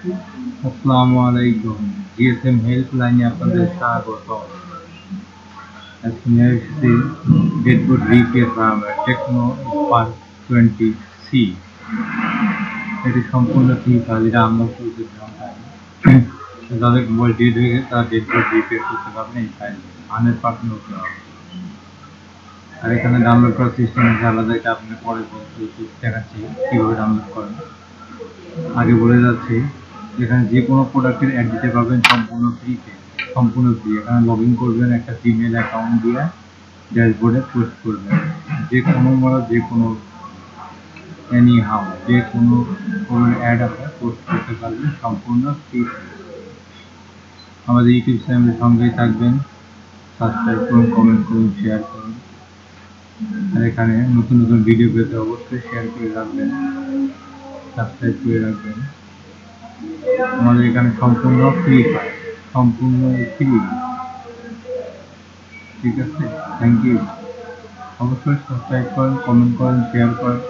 আসসালামু আলাইকুম। জিএসএম হেল্পলাইনে আপনাদের স্বাগত। আজকে নিয়ে এসেছি ডেডবোর্ড রিপেয়ার করা টেকনো স্পার্ক 20C। এটি সম্পূর্ণ ফ্রি কাজ, এটা আমরা চলতে যাদের মোবাইল ডেড হয়ে গেছে তারা ডেডবোর্ড রিপেয়ার করতে পারবেন এই ফাইল 100% হতে হবে। আর এখানে ডাউনলোড করার সিস্টেম আছে আলাদা, এটা আপনি পরে দেখাচ্ছি কীভাবে ডাউনলোড করেন। আগে বলে যাচ্ছি, এখানে যে কোনো প্রোডাক্টের অ্যাড দিতে পারবেন সম্পূর্ণ ফ্রিতে, সম্পূর্ণ ফ্রি। এখানে লগ ইন করবেন একটা জিমেল অ্যাকাউন্ট দিয়ে, ড্যাশবোর্ডে পোস্ট করবেন যে কোনো যে কোনো এনি হাউ যে কোনো অ্যাড আপনার পোস্ট করতে পারবেন সম্পূর্ণ ফ্রি। আমাদের ইউটিউব চ্যানেলের সঙ্গেই থাকবেন, সাবস্ক্রাইব করুন, কমেন্ট করুন, শেয়ার করুন। আর এখানে নতুন নতুন ভিডিও পেতে অবশ্যই শেয়ার করে রাখবেন, সাবস্ক্রাইব করে রাখবেন। আমাদের এখানে সম্পূর্ণ ফ্রি পায়, সম্পূর্ণ ফ্রি। ঠিক আছে, থ্যাংক ইউ। অবশ্যই সাবস্ক্রাইব করেন, কমেন্ট করেন, শেয়ার করেন।